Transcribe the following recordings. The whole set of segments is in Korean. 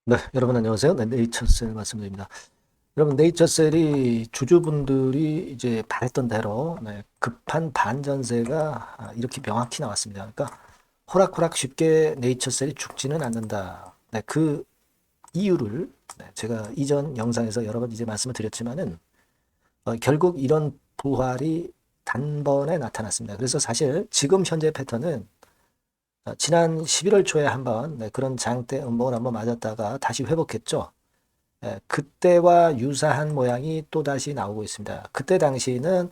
네, 여러분 안녕하세요. 네, 네이처셀 말씀드립니다. 여러분 네이처셀이 주주분들이 이제 바랬던 대로 급한 반전세가 이렇게 명확히 나왔습니다. 그러니까 호락호락 쉽게 네이처셀이 죽지는 않는다. 네, 그 이유를 제가 이전 영상에서 여러 번 이제 말씀을 드렸지만은 결국 이런 부활이 단번에 나타났습니다. 그래서 사실 지금 현재 패턴은 지난 11월 초에 한번 그런 장대 음봉을 한번 맞았다가 다시 회복했죠. 그때와 유사한 모양이 또 다시 나오고 있습니다. 그때 당시는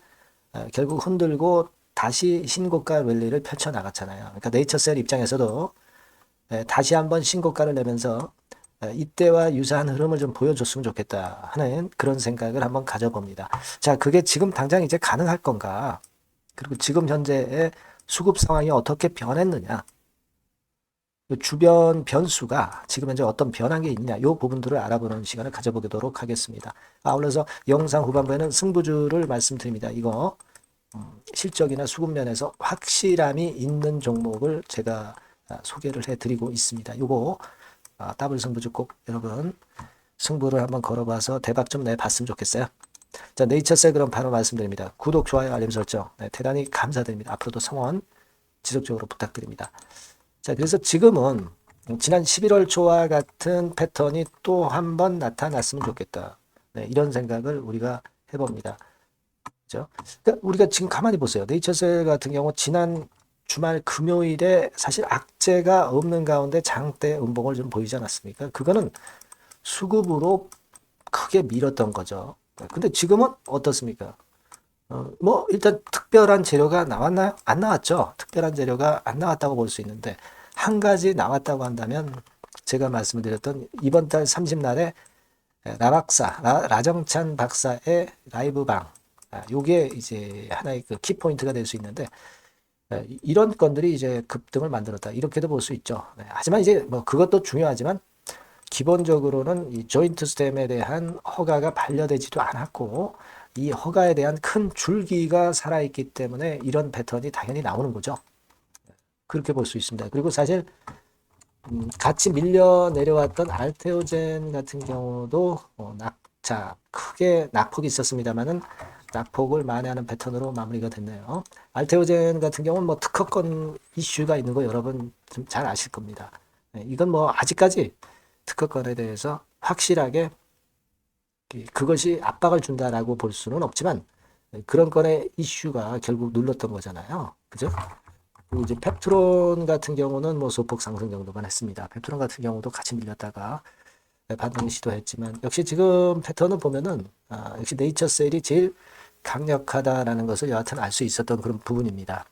결국 흔들고 다시 신고가 랠리를 펼쳐 나갔잖아요. 그러니까 네이처셀 입장에서도 다시 한번 신고가를 내면서 이때와 유사한 흐름을 좀 보여줬으면 좋겠다 하는 그런 생각을 한번 가져봅니다. 자, 그게 지금 당장 이제 가능할 건가? 그리고 지금 현재의 수급 상황이 어떻게 변했느냐? 그 주변 변수가 지금 현재 어떤 변한 게 있냐, 이 부분들을 알아보는 시간을 가져보도록 하겠습니다. 아울러서 영상 후반부에는 승부주를 말씀드립니다. 이거 실적이나 수급 면에서 확실함이 있는 종목을 제가 소개를 해드리고 있습니다. 이거 더블 승부주 꼭 여러분 승부를 한번 걸어봐서 대박 좀 내봤으면 좋겠어요. 자, 네이처셀 그럼 바로 말씀드립니다. 구독, 좋아요, 알림 설정 대단히 감사드립니다. 앞으로도 성원 지속적으로 부탁드립니다. 자, 그래서 지금은 지난 11월 초와 같은 패턴이 또 한 번 나타났으면 좋겠다. 이런 생각을 우리가 해봅니다. 그죠? 그러니까 우리가 지금 가만히 보세요. 네이처셀 같은 경우 지난 주말 금요일에 사실 악재가 없는 가운데 장대 음봉을 좀 보이지 않았습니까? 그거는 수급으로 크게 밀었던 거죠. 근데 지금은 어떻습니까? 뭐 일단 특별한 재료가 나왔나요? 안 나왔죠. 특별한 재료가 안 나왔다고 볼 수 있는데 한 가지 나왔다고 한다면 제가 말씀드렸던 이번 달 30날에 라정찬 박사의 라이브 방, 요게 이제 하나의 그 키포인트가 될 수 있는데 이런 건들이 이제 급등을 만들었다, 이렇게도 볼 수 있죠. 하지만 이제 뭐 그것도 중요하지만 기본적으로는 이 조인트 스템에 대한 허가가 반려되지도 않았고 이 허가에 대한 큰 줄기가 살아있기 때문에 이런 패턴이 당연히 나오는 거죠. 그렇게 볼 수 있습니다. 그리고 사실 같이 밀려 내려왔던 알테오젠 같은 경우도 크게 낙폭이 있었습니다만은 낙폭을 만회하는 패턴으로 마무리가 됐네요. 알테오젠 같은 경우는 뭐 특허권 이슈가 있는 거 여러분 좀 잘 아실 겁니다. 이건 뭐 아직까지 특허권에 대해서 확실하게 그것이 압박을 준다라고 볼 수는 없지만 그런 건의 이슈가 결국 눌렀던 거잖아요. 그죠? 그리고 이제 펩트론 같은 경우는 뭐 소폭 상승 정도만 했습니다. 펩트론 같은 경우도 같이 밀렸다가 반등을 시도했지만 역시 지금 패턴을 보면은 역시 네이처셀이 제일 강력하다라는 것을 여하튼 알 수 있었던 그런 부분입니다.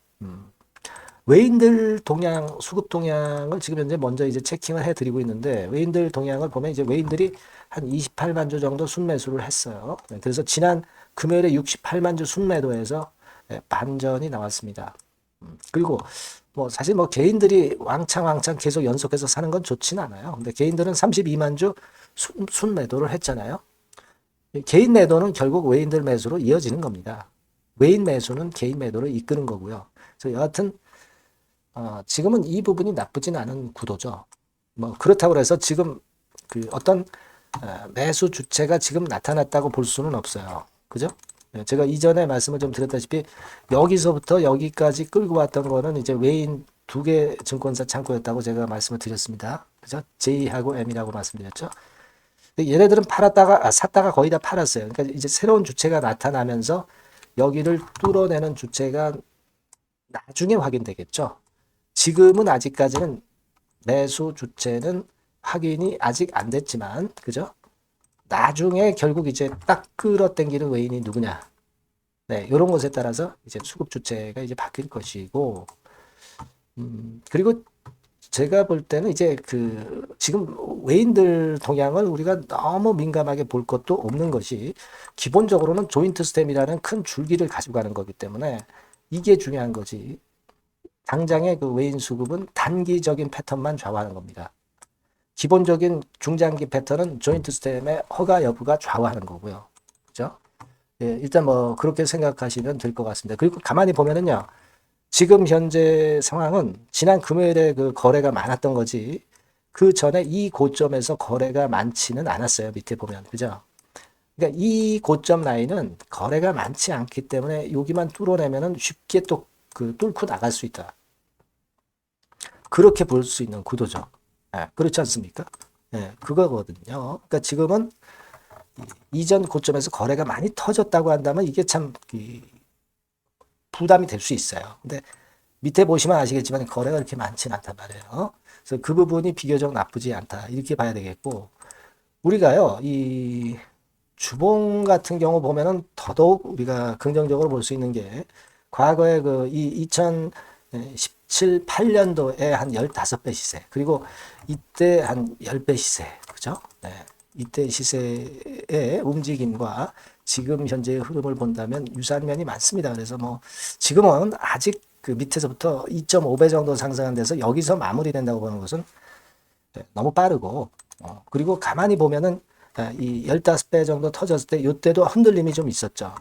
외인들 동향, 수급 동향을 지금 현재 먼저 이제 체킹을 해드리고 있는데 외인들 동향을 보면 이제 외인들이 한 28만 주 정도 순매수를 했어요. 그래서 지난 금요일에 68만 주 순매도에서 반전이 나왔습니다. 그리고 뭐 사실 뭐 개인들이 왕창 계속 연속해서 사는 건 좋지는 않아요. 근데 개인들은 32만 주 순매도를 했잖아요. 개인 매도는 결국 외인들 매수로 이어지는 겁니다. 외인 매수는 개인 매도를 이끄는 거고요. 그래서 여하튼 지금은 이 부분이 나쁘진 않은 구도죠. 뭐 그렇다고 해서 지금 그 어떤 매수 주체가 지금 나타났다고 볼 수는 없어요. 그죠? 제가 이전에 말씀을 좀 드렸다시피 여기서부터 여기까지 끌고 왔던 거는 이제 외인 두 개 증권사 창고였다고 제가 말씀을 드렸습니다. 그죠? J하고 M이라고 말씀드렸죠. 얘네들은 샀다가 거의 다 팔았어요. 그러니까 이제 새로운 주체가 나타나면서 여기를 뚫어내는 주체가 나중에 확인되겠죠. 지금은 아직까지는 매수 주체는 확인이 아직 안 됐지만, 그죠? 나중에 결국 이제 딱 끌어당기는 외인이 누구냐. 네, 이런 것에 따라서 이제 수급 주체가 이제 바뀔 것이고, 그리고 제가 볼 때는 이제 그 지금 외인들 동향을 우리가 너무 민감하게 볼 것도 없는 것이 기본적으로는 조인트 스템이라는 큰 줄기를 가지고 가는 거기 때문에 이게 중요한 거지. 당장의 그 외인 수급은 단기적인 패턴만 좌우하는 겁니다. 기본적인 중장기 패턴은 조인트 스템의 허가 여부가 좌우하는 거고요. 그죠? 예, 일단 뭐 그렇게 생각하시면 될 것 같습니다. 그리고 가만히 보면은요. 지금 현재 상황은 지난 금요일에 그 거래가 많았던 거지. 그 전에 이 고점에서 거래가 많지는 않았어요. 밑에 보면. 그죠? 그러니까 이 고점 라인은 거래가 많지 않기 때문에 여기만 뚫어내면은 쉽게 또 그 뚫고 나갈 수 있다. 그렇게 볼 수 있는 구도죠. 예, 그렇지 않습니까? 예, 그거거든요. 그러니까 지금은 이전 고점에서 거래가 많이 터졌다고 한다면 이게 참 부담이 될 수 있어요. 근데 밑에 보시면 아시겠지만 거래가 그렇게 많지는 않단 말이에요. 그래서 그 부분이 비교적 나쁘지 않다. 이렇게 봐야 되겠고, 우리가요, 이 주봉 같은 경우 보면은 더더욱 우리가 긍정적으로 볼 수 있는 게 과거에 그 이 2017, 8년도에 한 15배 시세, 그리고 이때 한 10배 시세, 그죠? 네. 이때 시세의 움직임과 지금 현재의 흐름을 본다면 유사한 면이 많습니다. 그래서 뭐 지금은 아직 그 밑에서부터 2.5배 정도 상승한 데서 여기서 마무리된다고 보는 것은 너무 빠르고, 그리고 가만히 보면은 이 15배 정도 터졌을 때 이때도 흔들림이 좀 있었죠.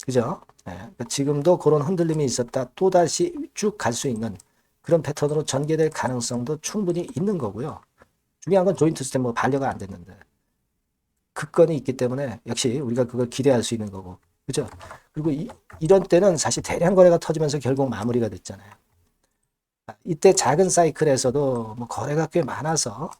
그죠? 그러니까 지금도 그런 흔들림이 있었다. 또다시 쭉 갈 수 있는 그런 패턴으로 전개될 가능성도 충분히 있는 거고요. 중요한 건 조인트 스텝 뭐 반려가 안 됐는데 그 건이 있기 때문에 역시 우리가 그걸 기대할 수 있는 거고. 그죠? 그리고 이런 때는 사실 대량 거래가 터지면서 결국 마무리가 됐잖아요. 이때 작은 사이클에서도 뭐 거래가 꽤 많아서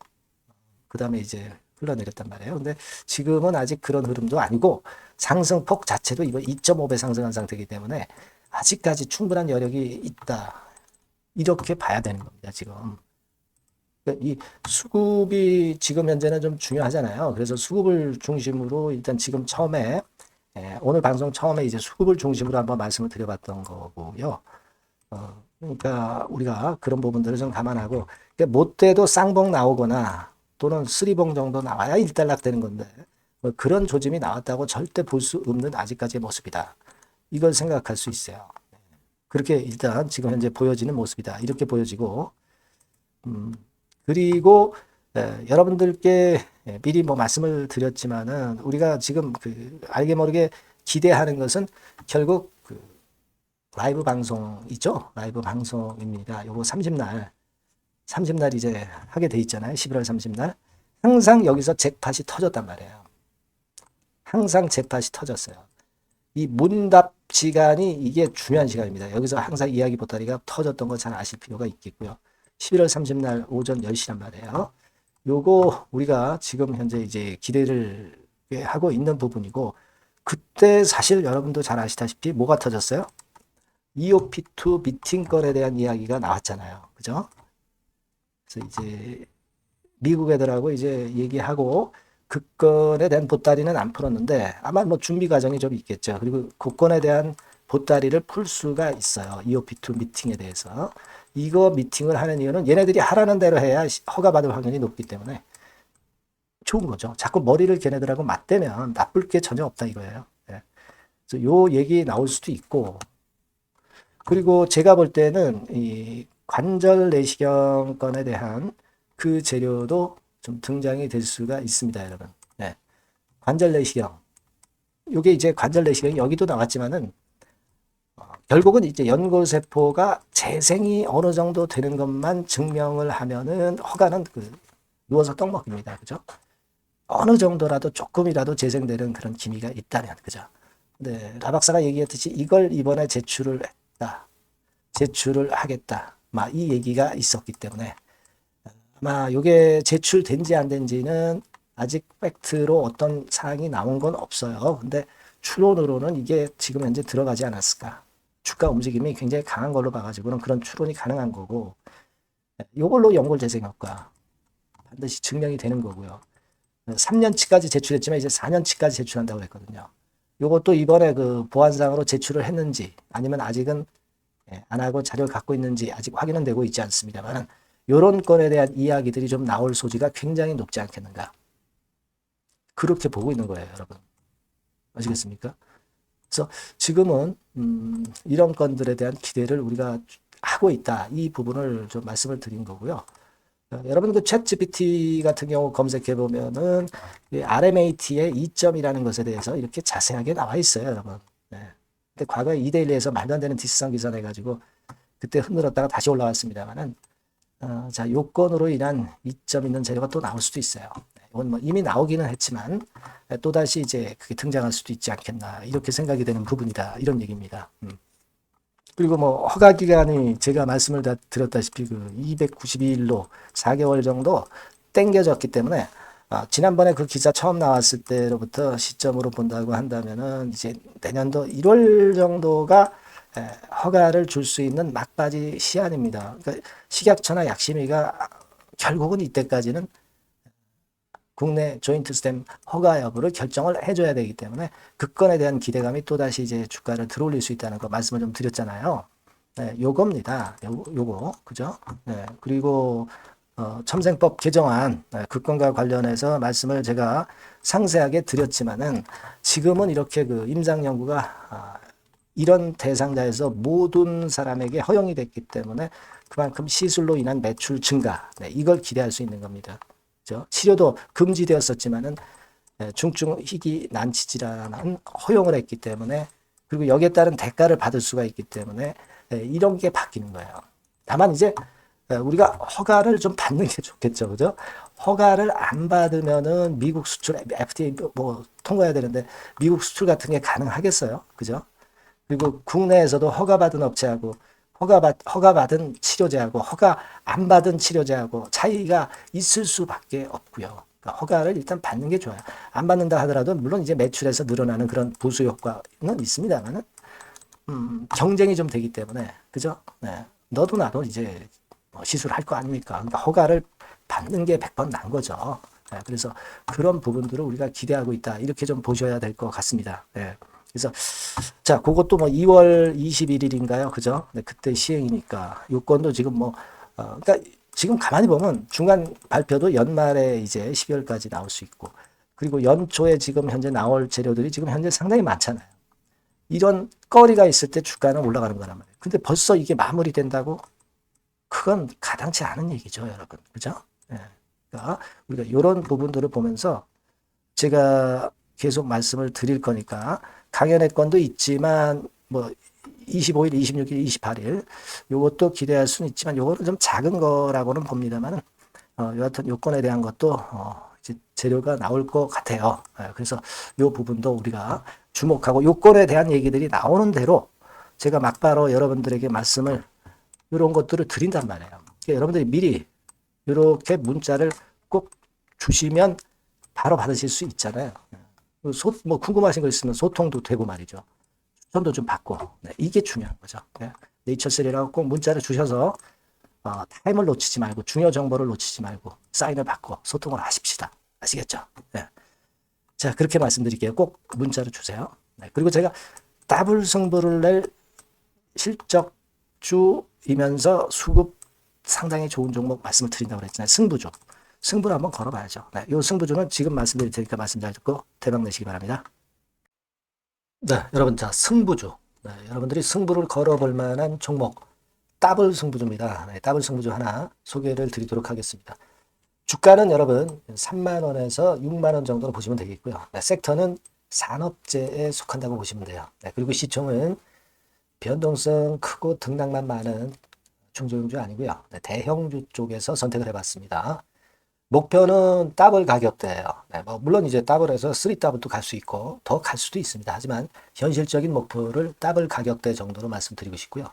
그 다음에 이제 흘러내렸단 말이에요. 근데 지금은 아직 그런 흐름도 아니고 상승폭 자체도 이번 2.5배 상승한 상태이기 때문에 아직까지 충분한 여력이 있다. 이렇게 봐야 되는 겁니다, 지금. 그러니까 이 수급이 지금 현재는 좀 중요하잖아요. 그래서 수급을 중심으로 일단 지금 처음에 오늘 방송 처음에 이제 수급을 중심으로 한번 말씀을 드려봤던 거고요. 그러니까 우리가 그런 부분들을 좀 감안하고 그러니까 못돼도 쌍봉 나오거나 또는 쓰리봉 정도 나와야 일단락 되는 건데 뭐 그런 조짐이 나왔다고 절대 볼 수 없는 아직까지의 모습이다. 이걸 생각할 수 있어요. 그렇게 일단 지금 현재 보여지는 모습이다. 이렇게 보여지고 그리고 여러분들께 미리 뭐 말씀을 드렸지만은 우리가 지금 그 알게 모르게 기대하는 것은 결국 그 라이브 방송이죠. 라이브 방송입니다. 요거 30날 이제 하게 돼 있잖아요. 11월 30날. 항상 여기서 잭팟이 터졌단 말이에요. 항상 잭팟이 터졌어요. 이 문답 시간이 이게 중요한 시간입니다. 여기서 항상 이야기 보따리가 터졌던 거 잘 아실 필요가 있겠고요. 11월 30날 오전 10시란 말이에요. 요거 우리가 지금 현재 이제 기대를 하고 있는 부분이고 그때 사실 여러분도 잘 아시다시피 뭐가 터졌어요? EOP2 미팅 건에 대한 이야기가 나왔잖아요. 그죠? 그래서 이제 미국 애들하고 이제 얘기하고 그 건에 대한 보따리는 안 풀었는데 아마 뭐 준비 과정이 좀 있겠죠. 그리고 그 건에 대한 보따리를 풀 수가 있어요. EOP2 미팅에 대해서. 이거 미팅을 하는 이유는 얘네들이 하라는 대로 해야 허가받을 확률이 높기 때문에 좋은 거죠. 자꾸 머리를 걔네들하고 맞대면 나쁠 게 전혀 없다 이거예요. 예. 그래서 요 얘기 나올 수도 있고 그리고 제가 볼 때는 이 관절 내시경 건에 대한 그 재료도 좀 등장이 될 수가 있습니다, 여러분. 네. 관절 내시경. 요게 이제 관절 내시경이 여기도 나왔지만은 결국은 이제 연골세포가 재생이 어느 정도 되는 것만 증명을 하면은 허가는 그 누워서 떡 먹입니다. 그죠? 어느 정도라도 조금이라도 재생되는 그런 기미가 있다면, 그죠? 근데 라 박사가 얘기했듯이 이걸 이번에 제출을 했다. 제출을 하겠다. 막 이 얘기가 있었기 때문에 아마 이게 제출된지 안 된지는 아직 팩트로 어떤 사항이 나온 건 없어요. 근데 추론으로는 이게 지금 현재 들어가지 않았을까. 주가 움직임이 굉장히 강한 걸로 봐가지고는 그런 추론이 가능한 거고 이걸로 연골 재생 효과 반드시 증명이 되는 거고요. 3년치까지 제출했지만 이제 4년치까지 제출한다고 했거든요. 이것도 이번에 그 보안상으로 제출을 했는지 아니면 아직은 안 하고 자료를 갖고 있는지 아직 확인은 되고 있지 않습니다만 이런 건에 대한 이야기들이 좀 나올 소지가 굉장히 높지 않겠는가. 그렇게 보고 있는 거예요, 여러분. 아시겠습니까? 그래서 지금은 이런 건들에 대한 기대를 우리가 하고 있다. 이 부분을 좀 말씀을 드린 거고요. 여러분 그 챗GPT 같은 경우 검색해 보면은 RMAT의 이점이라는 것에 대해서 이렇게 자세하게 나와 있어요, 여러분. 네. 근데 과거에 이데일리에서 말도 안 되는 디스성 기사 내가지고 그때 흔들었다가 다시 올라왔습니다만은 자, 요건으로 인한 이점 있는 재료가 또 나올 수도 있어요. 이건 뭐 이미 나오기는 했지만 또다시 이제 그게 등장할 수도 있지 않겠나 이렇게 생각이 되는 부분이다 이런 얘기입니다. 그리고 뭐 허가 기간이 제가 말씀을 다 드렸다시피 그 292일로 4개월 정도 땡겨졌기 때문에 지난번에 그 기사 처음 나왔을 때로부터 시점으로 본다고 한다면은 이제 내년도 1월 정도가 허가를 줄 수 있는 막바지 시한입니다. 그러니까 식약처나 약심위가 결국은 이때까지는 국내 조인트 스템 허가 여부를 결정을 해줘야 되기 때문에 그 건에 대한 기대감이 또다시 이제 주가를 들어올릴 수 있다는 거 말씀을 좀 드렸잖아요. 네, 요겁니다. 요거, 그죠? 네, 그리고 첨생법 개정안 그 건과 관련해서 말씀을 제가 상세하게 드렸지만은 지금은 이렇게 그 임상 연구가 이런 대상자에서 모든 사람에게 허용이 됐기 때문에 그만큼 시술로 인한 매출 증가, 네, 이걸 기대할 수 있는 겁니다. 그죠? 치료도 금지되었었지만은 중증 희귀 난치 질환은 허용을 했기 때문에 그리고 여기에 따른 대가를 받을 수가 있기 때문에 이런 게 바뀌는 거예요. 다만 이제 우리가 허가를 좀 받는 게 좋겠죠, 그죠? 허가를 안 받으면은 미국 수출 FDA 뭐 통과해야 되는데 미국 수출 같은 게 가능하겠어요, 그죠? 그리고 국내에서도 허가받은 업체하고 허가받은 치료제하고 허가 안 받은 치료제하고 차이가 있을 수밖에 없고요. 그러니까 허가를 일단 받는 게 좋아요. 안 받는다 하더라도 물론 이제 매출에서 늘어나는 그런 보수 효과는 있습니다만은 경쟁이 좀 되기 때문에 그죠? 네. 너도 나도 이제 시술할 거 아닙니까? 그러니까 허가를 받는 게 100번 난 거죠. 네. 그래서 그런 부분들을 우리가 기대하고 있다. 이렇게 좀 보셔야 될 것 같습니다. 네. 그래서 자, 그것도 뭐 2월 21일인가요? 그죠? 네, 그때 시행이니까. 요건도 지금 뭐, 그러니까 지금 가만히 보면 중간 발표도 연말에 이제 12월까지 나올 수 있고, 그리고 연초에 지금 현재 나올 재료들이 지금 현재 상당히 많잖아요. 이런 거리가 있을 때 주가는 올라가는 거란 말이에요. 근데 벌써 이게 마무리된다고? 그건 가당치 않은 얘기죠, 여러분. 그죠? 네. 그러니까 우리가 이런 부분들을 보면서 제가 계속 말씀을 드릴 거니까 강연의 건도 있지만 뭐 25일, 26일, 28일 요것도 기대할 수는 있지만 요거는 좀 작은 거라고는 봅니다만은 여하튼 요건에 대한 것도 이제 재료가 나올 것 같아요. 그래서 요 부분도 우리가 주목하고 요건에 대한 얘기들이 나오는 대로 제가 막바로 여러분들에게 말씀을 이런 것들을 드린단 말이에요. 그러니까 여러분들이 미리 이렇게 문자를 꼭 주시면 바로 받으실 수 있잖아요. 뭐 궁금하신 거 있으면 소통도 되고 말이죠. 추천도 좀 받고. 네, 이게 중요한 거죠. 네, 네이처셀이라고 꼭 문자를 주셔서 타임을 놓치지 말고 중요 정보를 놓치지 말고 사인을 받고 소통을 하십시다. 아시겠죠? 네. 자, 그렇게 말씀드릴게요. 꼭 문자를 주세요. 네, 그리고 제가 더블 승부를 낼 실적주이면서 수급 상당히 좋은 종목 말씀을 드린다고 그랬잖아요. 승부주. 승부를 한번 걸어봐야죠. 네, 이 승부주는 지금 말씀드릴 테니까 말씀 잘 듣고 대박 내시기 바랍니다. 네, 여러분, 자, 승부주. 네, 여러분들이 승부를 걸어볼 만한 종목, 더블 승부주입니다. 네, 더블 승부주 하나 소개를 드리도록 하겠습니다. 주가는 여러분 3만 원에서 6만 원 정도로 보시면 되겠고요. 네, 섹터는 산업재에 속한다고 보시면 돼요. 네, 그리고 시총은 변동성 크고 등락만 많은 중소형주 아니고요. 네, 대형주 쪽에서 선택을 해봤습니다. 목표는 더블 가격대예요. 네, 뭐 물론 이제 더블에서 3더블도 갈 수 있고 더 갈 수도 있습니다. 하지만 현실적인 목표를 더블 가격대 정도로 말씀드리고 싶고요.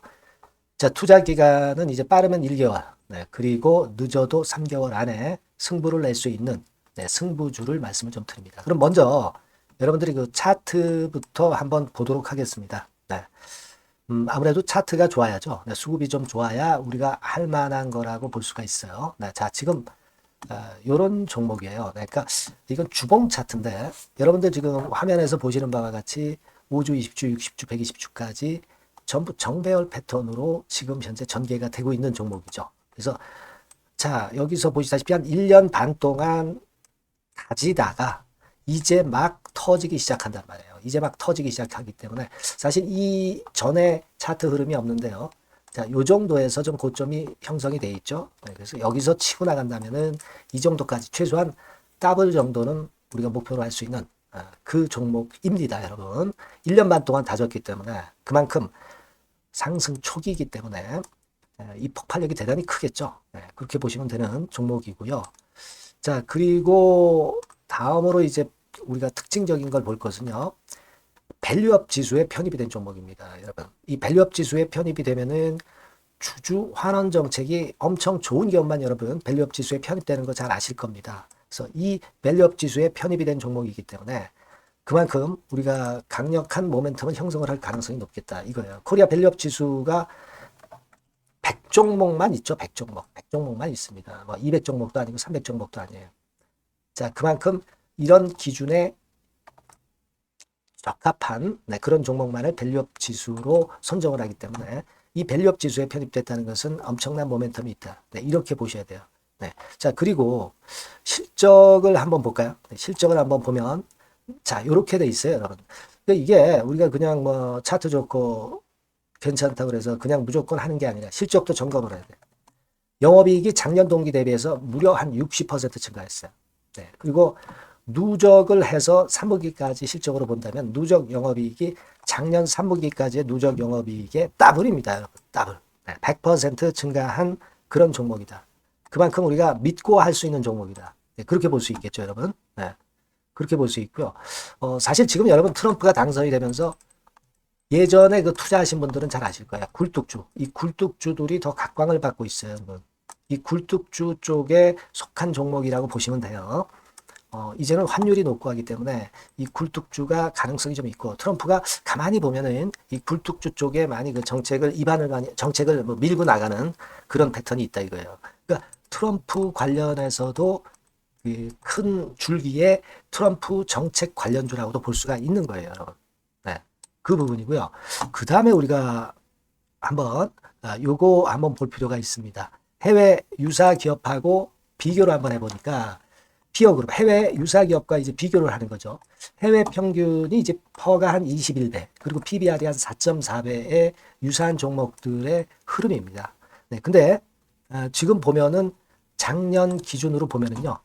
자, 투자 기간은 이제 빠르면 1개월, 네, 그리고 늦어도 3개월 안에 승부를 낼 수 있는 승부주를 말씀을 좀 드립니다. 그럼 먼저 여러분들이 그 차트부터 한번 보도록 하겠습니다. 네. 아무래도 차트가 좋아야죠. 네, 수급이 좀 좋아야 우리가 할 만한 거라고 볼 수가 있어요. 네, 자, 지금 요런 종목이에요. 그러니까 이건 주봉 차트인데 여러분들 지금 화면에서 보시는 바와 같이 5주, 20주, 60주, 120주까지 전부 정배열 패턴으로 지금 현재 전개가 되고 있는 종목이죠. 그래서 자, 여기서 보시다시피 한 1년 반 동안 가지다가 이제 막 터지기 시작한단 말이에요. 이제 막 터지기 시작하기 때문에 사실 이 전에 차트 흐름이 없는데요. 자, 요 정도에서 좀 고점이 형성이 돼 있죠. 네, 그래서 여기서 치고 나간다면은 이 정도까지 최소한 더블 정도는 우리가 목표로 할 수 있는 그 종목입니다, 여러분. 1년 반 동안 다졌기 때문에 그만큼 상승 초기이기 때문에 이 폭발력이 대단히 크겠죠. 그렇게 보시면 되는 종목이고요. 자, 그리고 다음으로 이제 우리가 특징적인 걸 볼 것은요. 밸류업 지수에 편입이 된 종목입니다. 여러분, 이 밸류업 지수에 편입이 되면은 주주 환원 정책이 엄청 좋은 기업만 여러분 밸류업 지수에 편입되는 거 잘 아실 겁니다. 그래서 이 밸류업 지수에 편입이 된 종목이기 때문에 그만큼 우리가 강력한 모멘텀을 형성을 할 가능성이 높겠다 이거예요. 코리아 밸류업 지수가 100종목만 있죠. 100종목. 100종목만 있습니다. 뭐 200종목도 아니고 300종목도 아니에요. 자, 그만큼 이런 기준에 적합한 그런 종목만을 밸류업 지수로 선정을 하기 때문에 이 밸류업 지수에 편입됐다는 것은 엄청난 모멘텀이 있다. 이렇게 보셔야 돼요. 자, 그리고 실적을 한번 볼까요? 실적을 한번 보면 자, 이렇게 돼 있어요, 여러분. 이게 우리가 그냥 뭐 차트 좋고 괜찮다고 그래서 그냥 무조건 하는 게 아니라 실적도 점검을 해야 돼요. 영업이익이 작년 동기 대비해서 무려 한 60% 증가했어요. 그리고 누적을 해서 3분기까지 실적으로 본다면 누적 영업이익이 작년 3분기까지의 누적 영업이익의 더블입니다, 여러분. 더블. 100% 증가한 그런 종목이다. 그만큼 우리가 믿고 할 수 있는 종목이다. 그렇게 볼 수 있겠죠, 여러분. 그렇게 볼 수 있고요. 사실 지금 여러분 트럼프가 당선이 되면서 예전에 그 투자하신 분들은 잘 아실 거예요. 굴뚝주. 이 굴뚝주들이 더 각광을 받고 있어요, 여러분. 이 굴뚝주 쪽에 속한 종목이라고 보시면 돼요. 이제는 환율이 높고 하기 때문에 이 굴뚝주가 가능성이 좀 있고 트럼프가 가만히 보면은 이 굴뚝주 쪽에 많이 그 정책을 뭐 밀고 나가는 그런 패턴이 있다 이거예요. 그러니까 트럼프 관련해서도 그 큰 줄기에 트럼프 정책 관련주라고도 볼 수가 있는 거예요, 여러분. 그 부분이고요. 그 다음에 우리가 한번 요거 한번 볼 필요가 있습니다. 해외 유사 기업하고 비교를 한번 해보니까 피어그룹 해외 유사 기업과 이제 비교를 하는 거죠. 해외 평균이 이제 퍼가 한 21배 그리고 PBR이 한 4.4배의 유사한 종목들의 흐름입니다. 근데 지금 보면은 작년 기준으로 보면은요.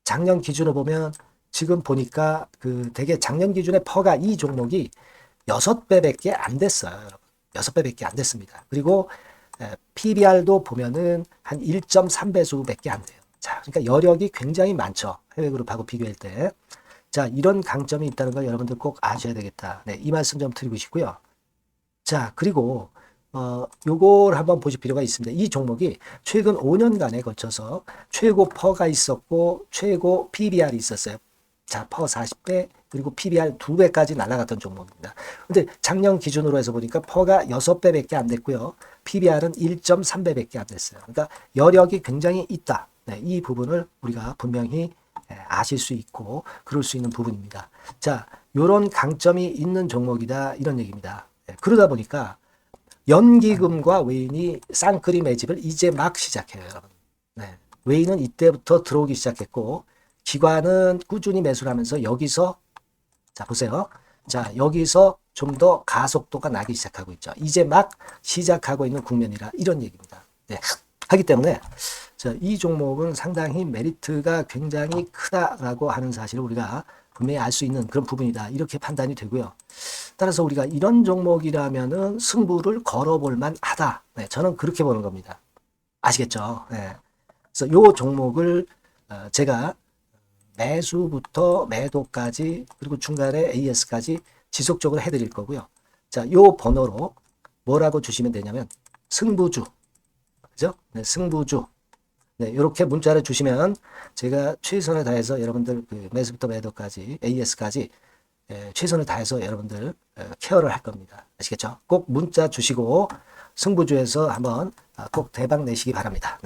작년 기준으로 보면 지금 보니까 그 되게 작년 기준에 퍼가 이 종목이 6배밖에 안 됐어요. 여러분. 6배밖에 안 됐습니다. 그리고 PBR도 보면은 한 1.3배수밖에 안 돼요. 자, 그러니까 여력이 굉장히 많죠. 해외그룹하고 비교할 때. 자, 이런 강점이 있다는 걸 여러분들 꼭 아셔야 되겠다. 이 말씀 좀 드리고 싶고요. 자, 그리고 요걸 한번 보실 필요가 있습니다. 이 종목이 최근 5년간에 걸쳐서 최고 퍼가 있었고 최고 PBR이 있었어요. 자, 퍼 40배 그리고 PBR 2배까지 날아갔던 종목입니다. 근데 작년 기준으로 해서 보니까 퍼가 6배밖에 안 됐고요. PBR은 1.3배밖에 안 됐어요. 그러니까 여력이 굉장히 있다. 이 부분을 우리가 분명히 아실 수 있고 그럴 수 있는 부분입니다. 자, 요런 강점이 있는 종목이다 이런 얘기입니다. 그러다 보니까 연기금과 외인이 쌍끌이 매집을 이제 막 시작해요, 여러분. 외인은 이때부터 들어오기 시작했고 기관은 꾸준히 매수를 하면서 여기서 자 보세요. 자 여기서 좀 더 가속도가 나기 시작하고 있죠. 이제 막 시작하고 있는 국면이라 이런 얘기입니다. 하기 때문에 자, 이 종목은 상당히 메리트가 굉장히 크다라고 하는 사실을 우리가 분명히 알 수 있는 그런 부분이다. 이렇게 판단이 되고요. 따라서 우리가 이런 종목이라면은 승부를 걸어볼 만하다. 저는 그렇게 보는 겁니다. 아시겠죠? 그래서 이 종목을 제가 매수부터 매도까지 그리고 중간에 AS까지 지속적으로 해드릴 거고요. 자, 요 번호로 뭐라고 주시면 되냐면 승부주, 그죠? 승부주. 이렇게 문자를 주시면 제가 최선을 다해서 여러분들 그 매수부터 매도까지 AS까지 최선을 다해서 여러분들 케어를 할 겁니다. 아시겠죠? 꼭 문자 주시고 승부주에서 한번 꼭 대박 내시기 바랍니다.